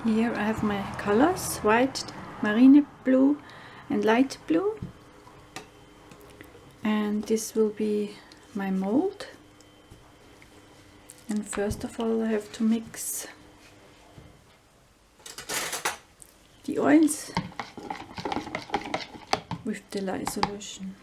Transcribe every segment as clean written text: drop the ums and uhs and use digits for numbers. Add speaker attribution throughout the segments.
Speaker 1: Here I have my colors, white, marine blue and light blue. And this will be my mold. And first of all I have to mix the oils with the lye solution.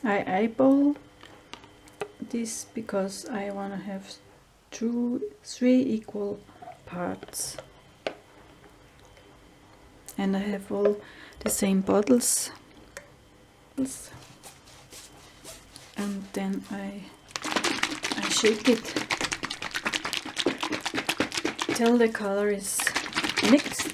Speaker 1: I eyeball this because I want to have three equal parts, and I have all the same bottles, and then I shake it till the color is mixed.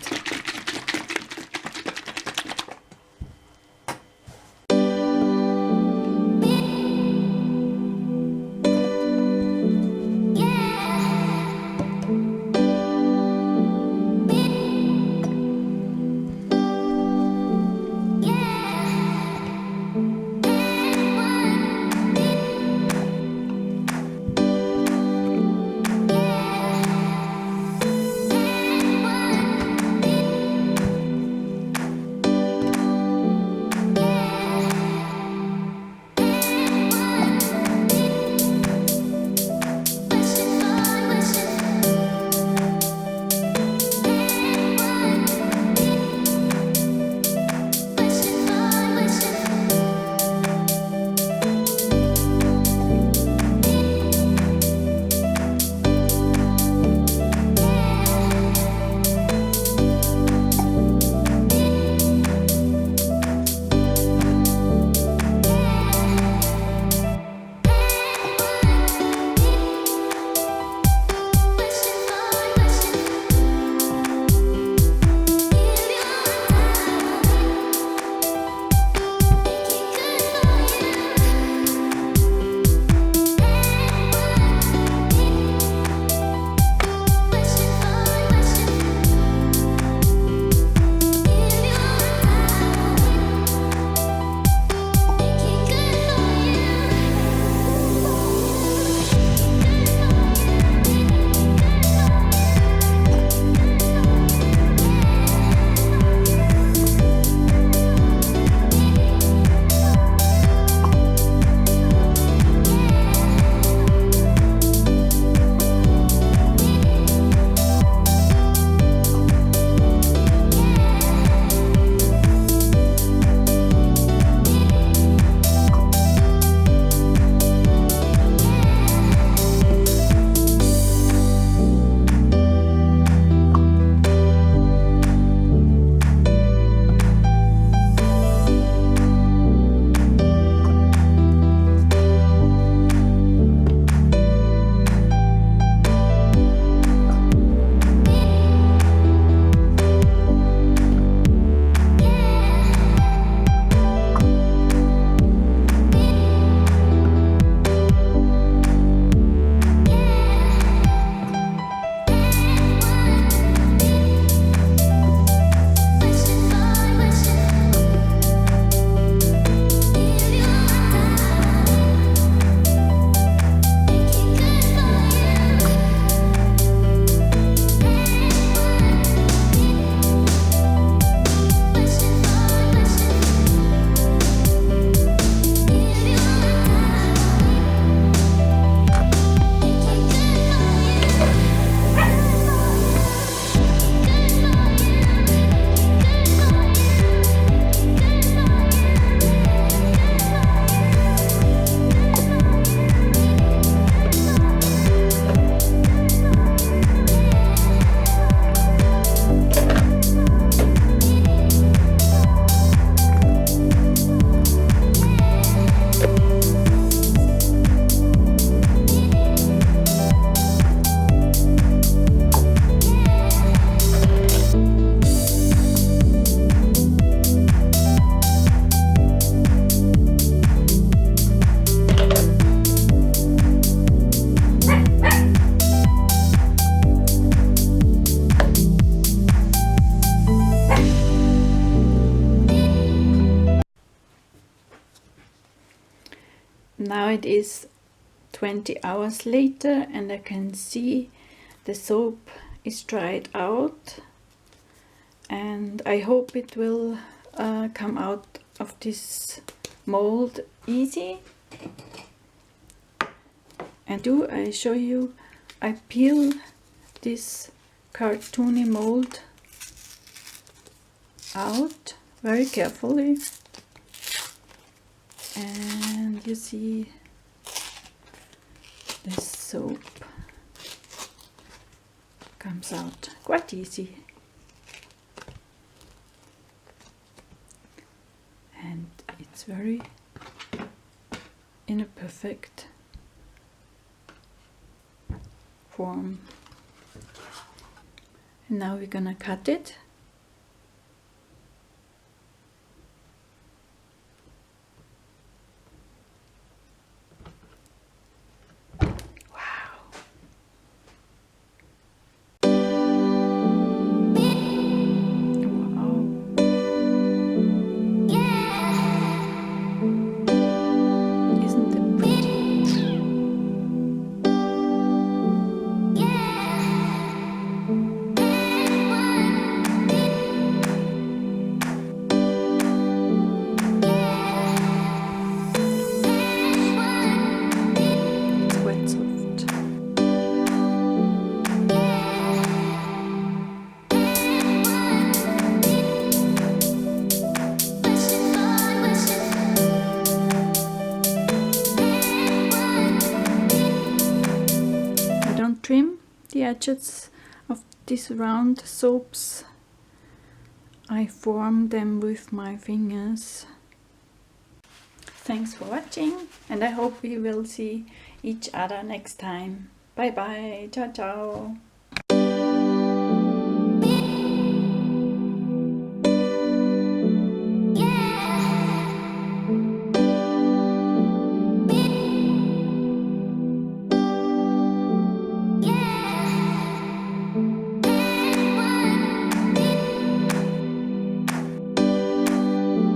Speaker 1: Now it is 20 hours later and I can see the soap is dried out, and I hope it will come out of this mold easy. And I show you, I peel this cartoony mold out very carefully, and you see this soap comes out quite easy, and it's very in a perfect form. And now we're gonna cut it. Trim the edges of these round soaps. I form them with my fingers. Thanks for watching, and I hope we will see each other next time. Bye bye, ciao ciao.